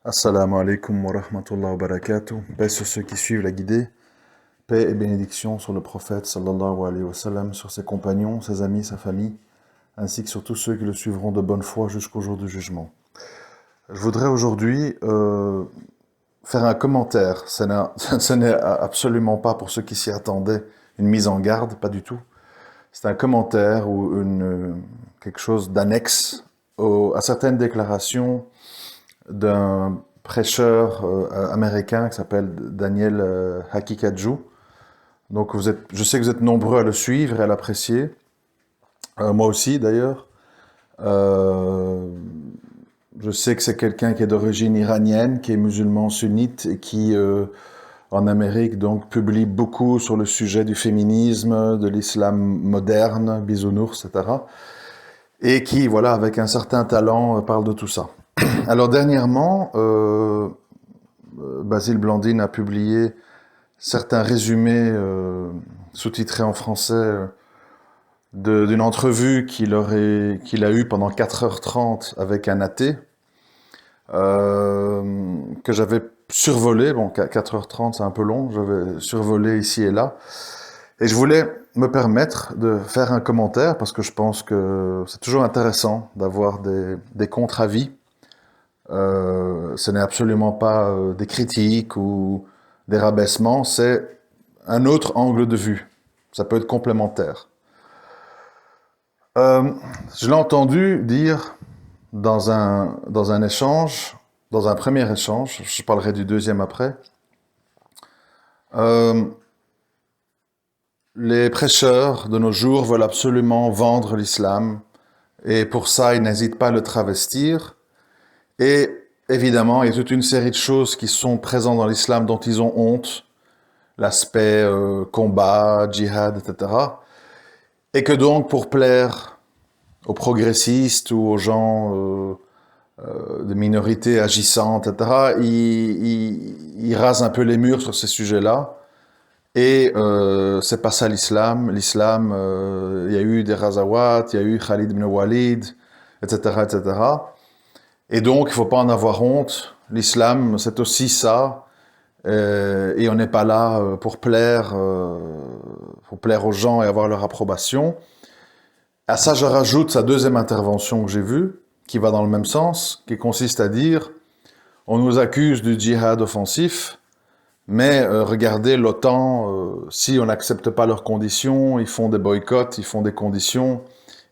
Assalamu alaikum wa rahmatullahi wa barakatuh. Paix sur ceux qui suivent la guidée. Paix et bénédiction sur le prophète sallallahu alayhi wa sallam, sur ses compagnons, ses amis, sa famille, ainsi que sur tous ceux qui le suivront de bonne foi jusqu'au jour du jugement. Je voudrais aujourd'hui faire un commentaire. Ce n'est absolument pas, pour ceux qui s'y attendaient, une mise en garde, pas du tout. C'est un commentaire ou quelque chose d'annexe à certaines déclarations d'un prêcheur américain qui s'appelle Daniel Hakikatjou. Donc je sais que vous êtes nombreux à le suivre et à l'apprécier. Moi aussi d'ailleurs. Je sais que c'est quelqu'un qui est d'origine iranienne, qui est musulman sunnite et qui, en Amérique, donc, publie beaucoup sur le sujet du féminisme, de l'islam moderne, bisounours, etc. Et qui, voilà, avec un certain talent, parle de tout ça. Alors dernièrement, Basile Blandine a publié certains résumés sous-titrés en français d'une entrevue qu'il a eue pendant 4h30 avec un athée, que j'avais survolé. Bon, 4h30 c'est un peu long, j'avais survolé ici et là. Et je voulais me permettre de faire un commentaire parce que je pense que c'est toujours intéressant d'avoir des contre-avis. Ce n'est absolument pas des critiques ou des rabaissements, c'est un autre angle de vue. Ça peut être complémentaire. Je l'ai entendu dire dans un échange, dans un premier échange, je parlerai du deuxième après, les prêcheurs de nos jours veulent absolument vendre l'islam et pour ça ils n'hésitent pas à le travestir. Et évidemment, il y a toute une série de choses qui sont présentes dans l'islam dont ils ont honte, l'aspect combat, djihad, etc. Et que donc, pour plaire aux progressistes ou aux gens de minorités agissantes, etc., ils rasent un peu les murs sur ces sujets-là. Et c'est pas ça l'islam. L'islam, il y a eu des Ghazawat, il y a eu Khalid ibn Walid, etc., etc. Et donc, il ne faut pas en avoir honte. L'islam, c'est aussi ça. Et on n'est pas là pour plaire aux gens et avoir leur approbation. À ça, je rajoute sa deuxième intervention que j'ai vue, qui va dans le même sens, qui consiste à dire, on nous accuse du djihad offensif, mais regardez l'OTAN, si on n'accepte pas leurs conditions, ils font des boycotts, ils font des conditions,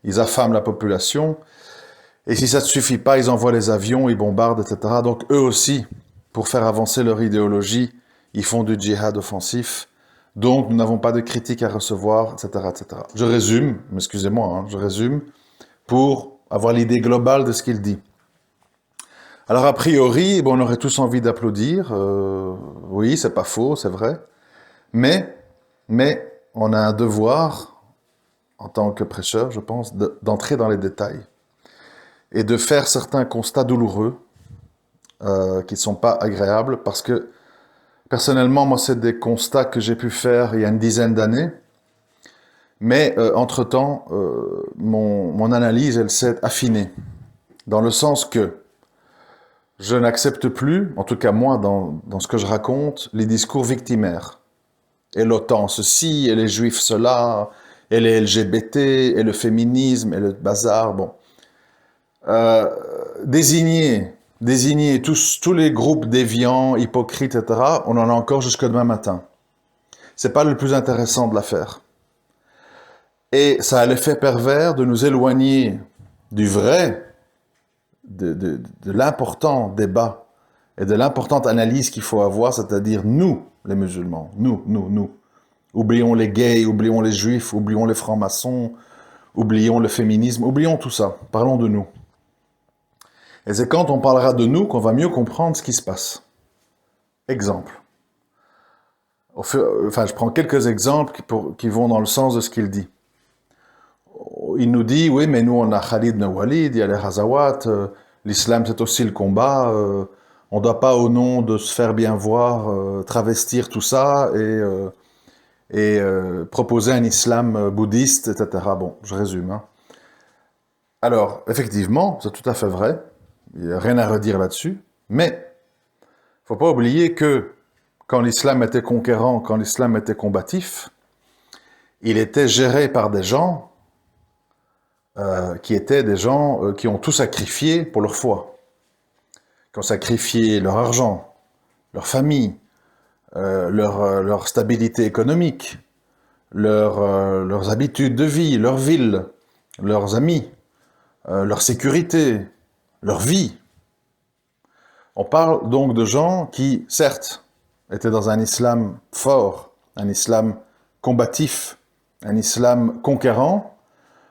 ils affament la population. Et si ça ne suffit pas, ils envoient les avions, ils bombardent, etc. Donc eux aussi, pour faire avancer leur idéologie, ils font du djihad offensif. Donc nous n'avons pas de critiques à recevoir, etc., etc. Je résume, excusez-moi, je résume, pour avoir l'idée globale de ce qu'il dit. Alors a priori, on aurait tous envie d'applaudir. Oui, c'est pas faux, c'est vrai. Mais on a un devoir, en tant que prêcheur, je pense, d'entrer dans les détails et de faire certains constats douloureux qui ne sont pas agréables parce que, personnellement, moi, c'est des constats que j'ai pu faire il y a une dizaine d'années, mais entre-temps, mon analyse, elle s'est affinée, dans le sens que je n'accepte plus, en tout cas moi, dans ce que je raconte, les discours victimaires. Et l'OTAN ceci, et les juifs cela, et les LGBT, et le féminisme, et le bazar, bon. Désigner tous les groupes déviants, hypocrites, etc., on en a encore jusque demain matin. C'est pas le plus intéressant de l'affaire. Et ça a l'effet pervers de nous éloigner du vrai, de l'important débat et de l'importante analyse qu'il faut avoir, c'est-à-dire nous, les musulmans, nous. Oublions les gays, oublions les juifs, oublions les francs-maçons, oublions le féminisme, oublions tout ça, parlons de nous. Et c'est quand on parlera de nous qu'on va mieux comprendre ce qui se passe. Exemple. Je prends quelques exemples qui vont dans le sens de ce qu'il dit. Il nous dit, oui, mais nous on a Khalid ibn Walid, il y a les Ghazawat, l'islam c'est aussi le combat, on ne doit pas au nom de se faire bien voir travestir tout ça et proposer un islam bouddhiste, etc. Bon, je résume. Alors, effectivement, c'est tout à fait vrai, il n'y a rien à redire là-dessus, mais faut pas oublier que quand l'islam était conquérant, quand l'islam était combatif, il était géré par des gens qui étaient des gens qui ont tout sacrifié pour leur foi, qui ont sacrifié leur argent, leur famille, leur stabilité économique, leurs habitudes de vie, leur ville, leurs amis, leur sécurité, leur vie. On parle donc de gens qui, certes, étaient dans un islam fort, un islam combatif, un islam conquérant,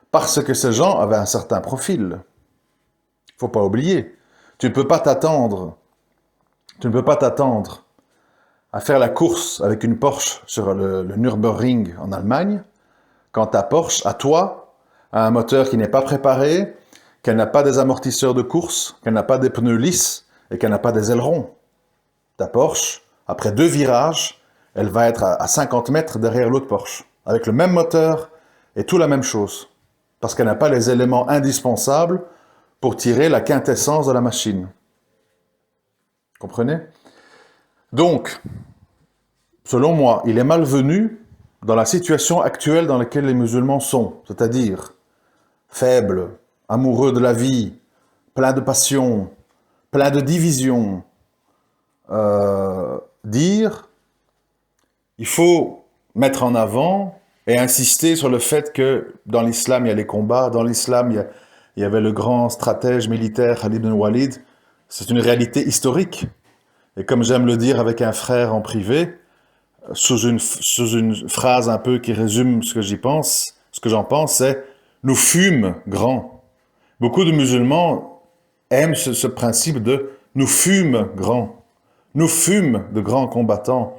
parce que ces gens avaient un certain profil. Il ne faut pas oublier. Tu ne peux pas t'attendre à faire la course avec une Porsche sur le Nürburgring en Allemagne, quand ta Porsche, à toi, a un moteur qui n'est pas préparé, qu'elle n'a pas des amortisseurs de course, qu'elle n'a pas des pneus lisses et qu'elle n'a pas des ailerons. Ta Porsche, après 2 virages, elle va être à 50 mètres derrière l'autre Porsche, avec le même moteur et tout la même chose, parce qu'elle n'a pas les éléments indispensables pour tirer la quintessence de la machine. Comprenez? Donc, selon moi, il est malvenu dans la situation actuelle dans laquelle les musulmans sont, c'est-à-dire faibles, amoureux de la vie, pleins de passion, pleins de division, dire il faut mettre en avant et insister sur le fait que dans l'islam il y a les combats, dans l'islam il y avait le grand stratège militaire Khalid ibn Walid, c'est une réalité historique. Et comme j'aime le dire avec un frère en privé, sous une phrase un peu qui résume ce que j'en pense, c'est « nous fûmes grands ». Beaucoup de musulmans aiment ce principe de « nous fûmes grands ». Nous fûmes de grands combattants.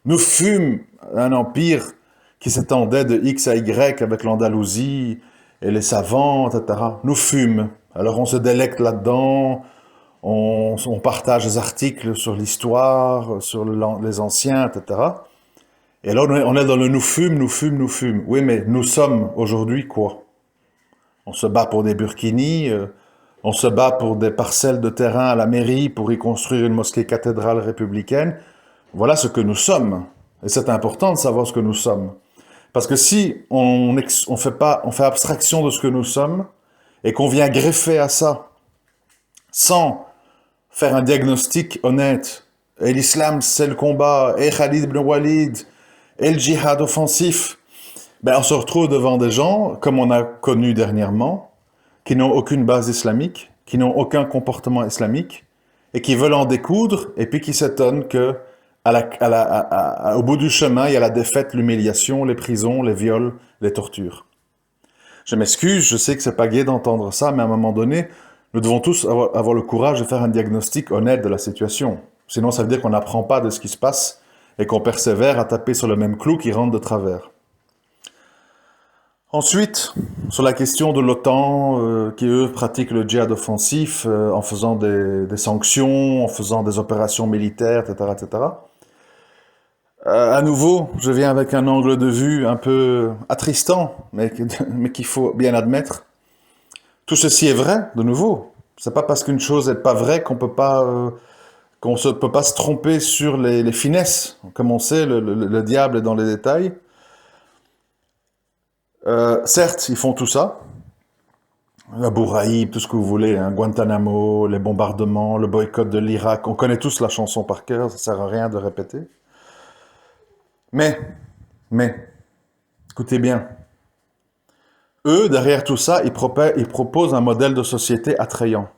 Nous fûmes un empire qui s'étendait de X à Y avec l'Andalousie et les savants, etc. Nous fûmes. Alors on se délecte là-dedans, on partage des articles sur l'histoire, sur les anciens, etc. Et là, on est dans le nous fûmes, nous fûmes, nous fûmes. Oui, mais nous sommes aujourd'hui quoi? On se bat pour des burkinis, on se bat pour des parcelles de terrain à la mairie pour y construire une mosquée cathédrale républicaine. Voilà ce que nous sommes. Et c'est important de savoir ce que nous sommes. Parce que si on fait abstraction de ce que nous sommes et qu'on vient greffer à ça sans faire un diagnostic honnête, et l'islam c'est le combat, et Khalid ibn Walid, et le djihad offensif, ben on se retrouve devant des gens, comme on a connu dernièrement, qui n'ont aucune base islamique, qui n'ont aucun comportement islamique, et qui veulent en découdre, et puis qui s'étonnent que au bout du chemin, il y a la défaite, l'humiliation, les prisons, les viols, les tortures. Je m'excuse, je sais que c'est pas gai d'entendre ça, mais à un moment donné, nous devons tous avoir le courage de faire un diagnostic honnête de la situation. Sinon, ça veut dire qu'on n'apprend pas de ce qui se passe et qu'on persévère à taper sur le même clou qui rentre de travers. Ensuite, sur la question de l'OTAN, qui eux pratiquent le djihad offensif en faisant des sanctions, en faisant des opérations militaires, etc., etc. À nouveau, je viens avec un angle de vue un peu attristant, mais qu'il faut bien admettre. Tout ceci est vrai, de nouveau. C'est pas parce qu'une chose n'est pas vraie qu'on peut pas se tromper sur les finesses. Comme on sait, le diable est dans les détails. Certes, ils font tout ça. Abu Ghraib, tout ce que vous voulez, hein, Guantanamo, les bombardements, le boycott de l'Irak. On connaît tous la chanson par cœur, ça sert à rien de répéter. Mais, écoutez bien, eux, derrière tout ça, ils proposent un modèle de société attrayant.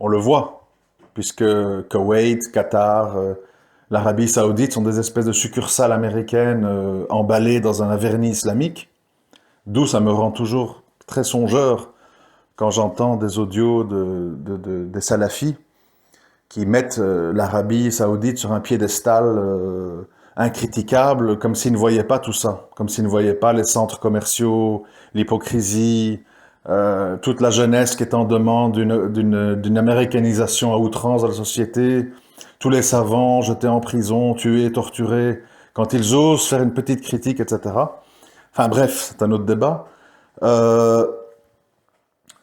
On le voit, puisque Koweït, Qatar, l'Arabie Saoudite sont des espèces de succursales américaines emballées dans un vernis islamique, d'où ça me rend toujours très songeur quand j'entends des audios des salafis qui mettent l'Arabie Saoudite sur un piédestal incriticable, comme s'ils ne voyaient pas tout ça, comme s'ils ne voyaient pas les centres commerciaux, l'hypocrisie, toute la jeunesse qui est en demande d'une américanisation à outrance de la société, tous les savants jetés en prison, tués, torturés, quand ils osent faire une petite critique, etc. Enfin bref, c'est un autre débat.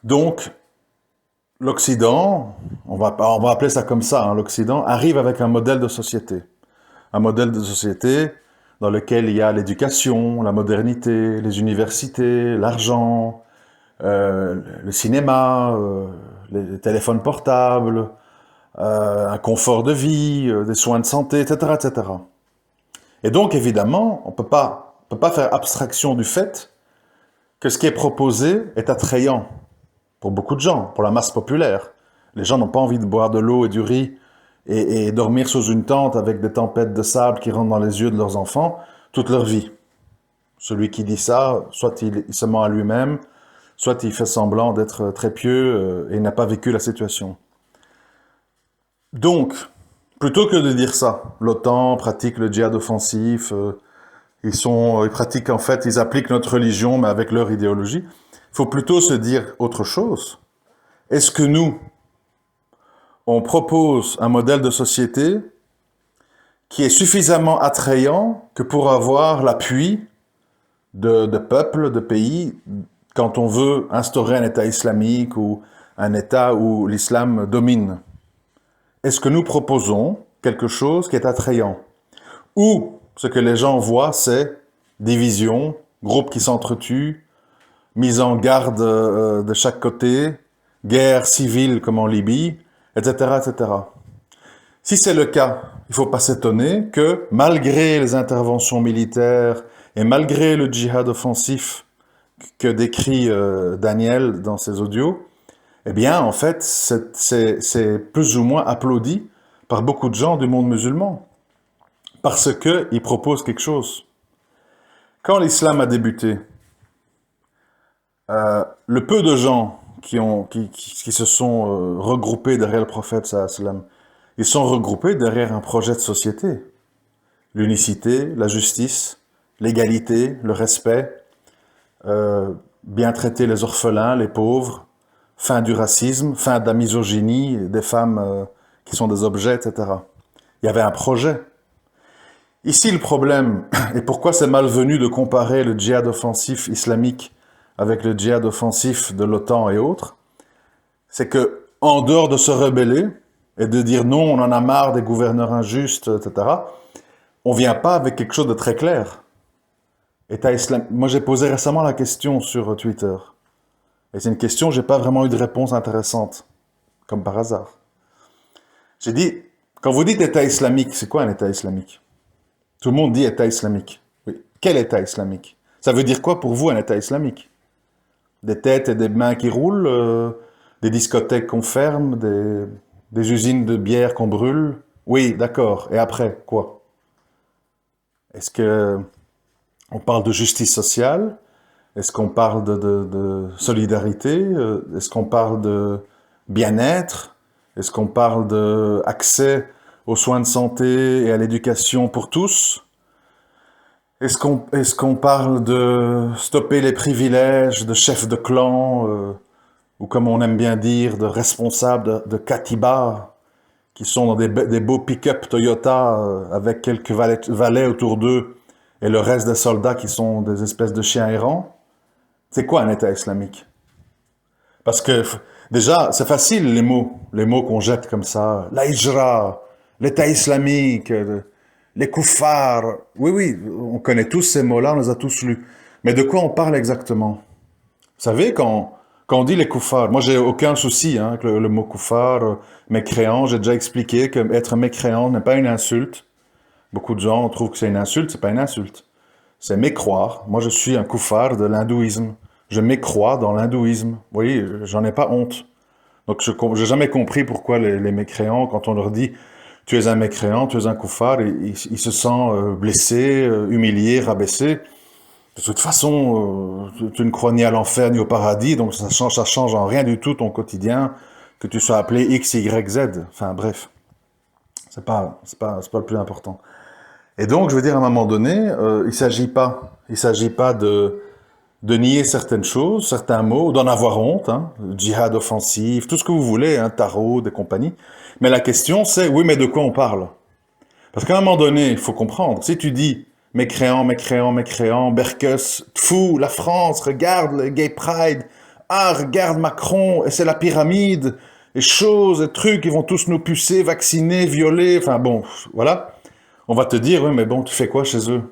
Donc, l'Occident, on va appeler ça comme ça, hein, l'Occident arrive avec un modèle de société. Un modèle de société dans lequel il y a l'éducation, la modernité, les universités, l'argent, le cinéma, les téléphones portables, un confort de vie, des soins de santé, etc., etc. Et cetera. Et donc, évidemment, peut pas faire abstraction du fait que ce qui est proposé est attrayant pour beaucoup de gens, pour la masse populaire. Les gens n'ont pas envie de boire de l'eau et du riz et dormir sous une tente avec des tempêtes de sable qui rentrent dans les yeux de leurs enfants toute leur vie. Celui qui dit ça, soit il se ment à lui-même, soit il fait semblant d'être très pieux et n'a pas vécu la situation. Donc, plutôt que de dire ça, l'OTAN pratique le djihad offensif, ils pratiquent en fait, ils appliquent notre religion mais avec leur idéologie. Il faut plutôt se dire autre chose. Est-ce que nous, on propose un modèle de société qui est suffisamment attrayant que pour avoir l'appui de peuples, de pays, quand on veut instaurer un État islamique ou un État où l'islam domine? Est-ce que nous proposons quelque chose qui est attrayant? Ou ce que les gens voient, c'est division, groupes qui s'entretuent, mise en garde de chaque côté, guerre civile comme en Libye, etc., etc. Si c'est le cas, il ne faut pas s'étonner que malgré les interventions militaires et malgré le djihad offensif que décrit Daniel dans ses audios, eh bien, en fait, c'est plus ou moins applaudi par beaucoup de gens du monde musulman, parce qu'il propose quelque chose. Quand l'islam a débuté, le peu de gens qui se sont regroupés derrière le prophète, sallam, ils sont regroupés derrière un projet de société. L'unicité, la justice, l'égalité, le respect, bien traiter les orphelins, les pauvres, fin du racisme, fin de la misogynie des femmes qui sont des objets, etc. Il y avait un projet. Ici, le problème, et pourquoi c'est malvenu de comparer le djihad offensif islamique avec le djihad offensif de l'OTAN et autres, c'est que, en dehors de se rebeller et de dire non, on en a marre des gouverneurs injustes, etc., on vient pas avec quelque chose de très clair. État islamique. Moi, j'ai posé récemment la question sur Twitter. Et c'est une question, j'ai pas vraiment eu de réponse intéressante, comme par hasard. J'ai dit, quand vous dites État islamique, c'est quoi un État islamique? Tout le monde dit État islamique. Oui. Quel État islamique? Ça veut dire quoi pour vous un État islamique? Des têtes et des mains qui roulent, des discothèques qu'on ferme, des usines de bière qu'on brûle? Oui, d'accord. Et après, quoi? Est-ce que on parle de justice sociale? Est-ce qu'on parle de solidarité? Est-ce qu'on parle de bien-être? Est-ce qu'on parle d'accès aux soins de santé et à l'éducation pour tous? Est-ce qu'on parle de stopper les privilèges de chefs de clan, ou comme on aime bien dire, de responsables de Katiba, qui sont dans des beaux pick-up Toyota avec quelques valets autour d'eux, et le reste des soldats qui sont des espèces de chiens errants? C'est quoi un État islamique? Parce que déjà, c'est facile les mots qu'on jette comme ça. La hijra, l'État islamique, les koufars. Oui, oui, on connaît tous ces mots-là, on les a tous lus. Mais de quoi on parle exactement? Vous savez, quand on dit les koufars, moi j'ai aucun souci hein, avec le mot koufar, mécréant, j'ai déjà expliqué que être mécréant n'est pas une insulte. Beaucoup de gens trouvent que c'est une insulte, c'est pas une insulte. C'est mécroire. Moi, je suis un koufar de l'hindouisme. Je mécrois dans l'hindouisme. Oui, j'en ai pas honte. Donc, je n'ai jamais compris pourquoi les mécréants, quand on leur dit tu es un mécréant, tu es un koufar, ils se sentent blessés, humiliés, rabaissés. De toute façon, tu ne crois ni à l'enfer ni au paradis, donc ça change en rien du tout ton quotidien, que tu sois appelé X, Y, Z. Enfin, bref. C'est pas le plus important. Et donc, je veux dire, à un moment donné, il s'agit pas de nier certaines choses, certains mots, d'en avoir honte, hein, djihad offensif, tout ce que vous voulez, hein, tarot, des compagnies. Mais la question, c'est, oui, mais de quoi on parle? Parce qu'à un moment donné, il faut comprendre, si tu dis mécréant, mécréant, mécréant, Berkus, fou, la France, regarde le gay pride, Ah, regarde Macron, et c'est la pyramide, et choses, et trucs, ils vont tous nous pucer, vacciner, violer, enfin bon, voilà. On va te dire, oui, mais bon, tu fais quoi chez eux?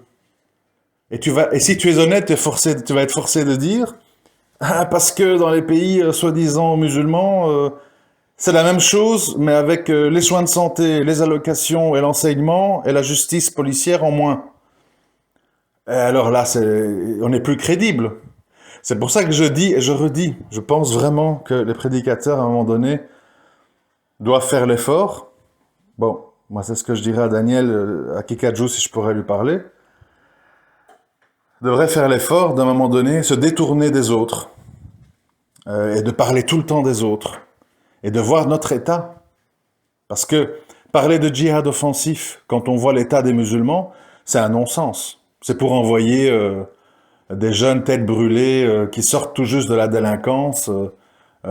Et si tu es honnête, tu vas être forcé de dire, ah, parce que dans les pays soi-disant musulmans, c'est la même chose, mais avec les soins de santé, les allocations et l'enseignement et la justice policière en moins. Et alors là, on n'est plus crédible. C'est pour ça que je dis et je redis, je pense vraiment que les prédicateurs, à un moment donné, doivent faire l'effort. Bon, moi c'est ce que je dirais à Daniel, à Kikajou, si je pourrais lui parler. Devrait faire l'effort, d'un moment donné, se détourner des autres et de parler tout le temps des autres et de voir notre état. Parce que parler de djihad offensif, quand on voit l'état des musulmans, c'est un non-sens. C'est pour envoyer des jeunes têtes brûlées qui sortent tout juste de la délinquance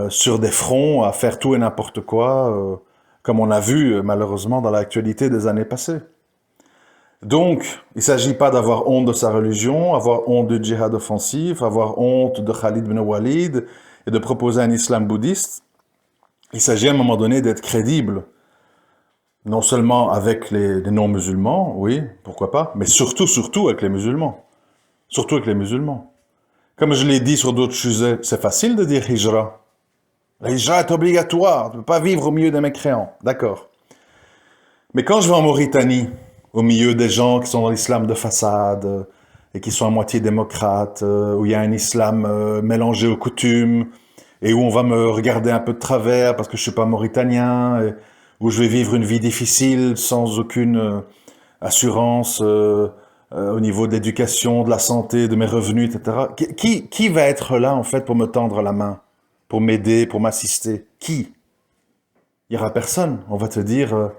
sur des fronts à faire tout et n'importe quoi, comme on a vu malheureusement dans l'actualité des années passées. Donc, il ne s'agit pas d'avoir honte de sa religion, avoir honte du djihad offensif, avoir honte de Khalid bin Walid et de proposer un islam bouddhiste. Il s'agit à un moment donné d'être crédible, non seulement avec les non-musulmans, oui, pourquoi pas, mais surtout avec les musulmans. Surtout avec les musulmans. Comme je l'ai dit sur d'autres sujets, c'est facile de dire hijra. La hijra est obligatoire, tu ne peux pas vivre au milieu des mécréants, d'accord. Mais quand je vais en Mauritanie, au milieu des gens qui sont dans l'islam de façade et qui sont à moitié démocrates, où il y a un islam mélangé aux coutumes et où on va me regarder un peu de travers parce que je suis pas mauritanien, et où je vais vivre une vie difficile sans aucune assurance au niveau de l'éducation, de la santé, de mes revenus, etc. Qui va être là en fait pour me tendre la main, pour m'aider, pour m'assister? Qui? Il y aura personne. On va te dire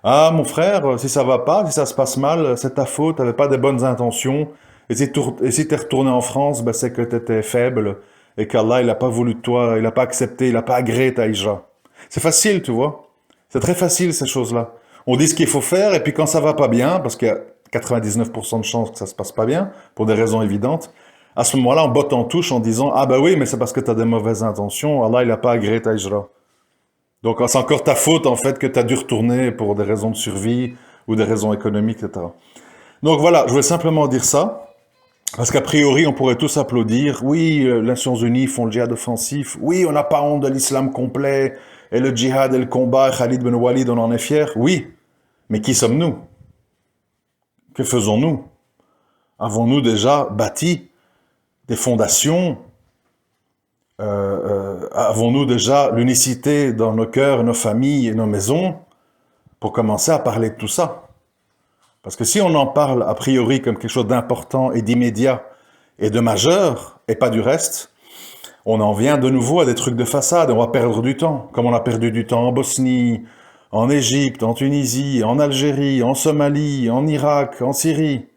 ah, mon frère, si ça va pas, si ça se passe mal, c'est ta faute, t'avais pas des bonnes intentions. Et si t'es retourné en France, ben c'est que t'étais faible et qu'Allah, il a pas voulu de toi, il a pas accepté, il a pas agréé ta hijra. C'est facile, tu vois. C'est très facile, ces choses-là. On dit ce qu'il faut faire, et puis quand ça va pas bien, parce qu'il y a 99% de chances que ça se passe pas bien, pour des raisons évidentes, à ce moment-là, on botte en touche en disant, ah ben oui, mais c'est parce que t'as des mauvaises intentions, Allah, il a pas agréé ta hijra. Donc c'est encore ta faute en fait que tu as dû retourner pour des raisons de survie ou des raisons économiques, etc. Donc voilà, je voulais simplement dire ça, parce qu'a priori on pourrait tous applaudir, oui, les Nations Unies font le djihad offensif, oui, on n'a pas honte de l'islam complet, et le djihad et le combat, Khalid bin Walid, on en est fier, oui, mais qui sommes-nous? Que faisons-nous? Avons-nous déjà bâti des fondations? Avons-nous déjà l'unicité dans nos cœurs, nos familles et nos maisons pour commencer à parler de tout ça? Parce que si on en parle a priori comme quelque chose d'important et d'immédiat et de majeur, et pas du reste, on en vient de nouveau à des trucs de façade, on va perdre du temps, comme on a perdu du temps en Bosnie, en Égypte, en Tunisie, en Algérie, en Somalie, en Irak, en Syrie.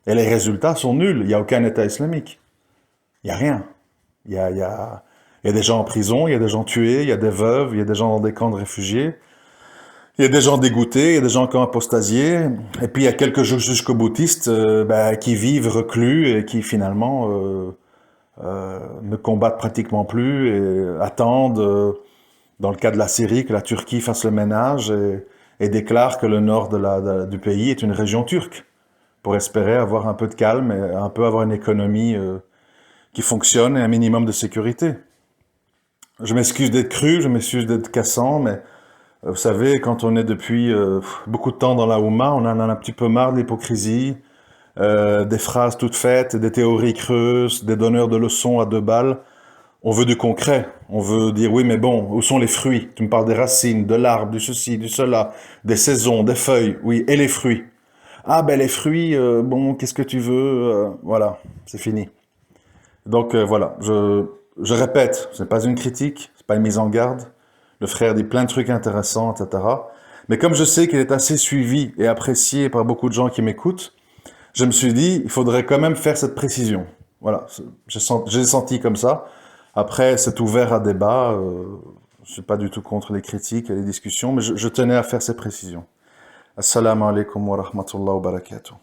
Et les résultats sont nuls, il n'y a aucun État islamique. Il n'y a rien. Il y a des gens en prison, il y a des gens tués, il y a des veuves, il y a des gens dans des camps de réfugiés, il y a des gens dégoûtés, il y a des gens qui ont apostasié, et puis il y a quelques jusqu'au bouddhistes qui vivent reclus et qui finalement ne combattent pratiquement plus et attendent, dans le cas de la Syrie, que la Turquie fasse le ménage et déclare que le nord du pays est une région turque, pour espérer avoir un peu de calme et un peu avoir une économie qui fonctionne et un minimum de sécurité. Je m'excuse d'être cru, je m'excuse d'être cassant, mais vous savez, quand on est depuis beaucoup de temps dans la Oumma, on en a un petit peu marre de l'hypocrisie, des phrases toutes faites, des théories creuses, des donneurs de leçons à 2 balles. On veut du concret. On veut dire, oui, mais bon, où sont les fruits? Tu me parles des racines, de l'arbre, du ceci, du cela, des saisons, des feuilles, oui, et les fruits. Ah ben les fruits, bon, qu'est-ce que tu veux? Voilà, c'est fini. Donc voilà, je répète, ce n'est pas une critique, ce n'est pas une mise en garde. Le frère dit plein de trucs intéressants, etc. Mais comme je sais qu'il est assez suivi et apprécié par beaucoup de gens qui m'écoutent, je me suis dit, il faudrait quand même faire cette précision. Voilà, j'ai senti comme ça. Après, c'est ouvert à débat. Je ne suis pas du tout contre les critiques et les discussions, mais je tenais à faire ces précisions. Assalamu alaikum wa rahmatullahi wa barakatuh.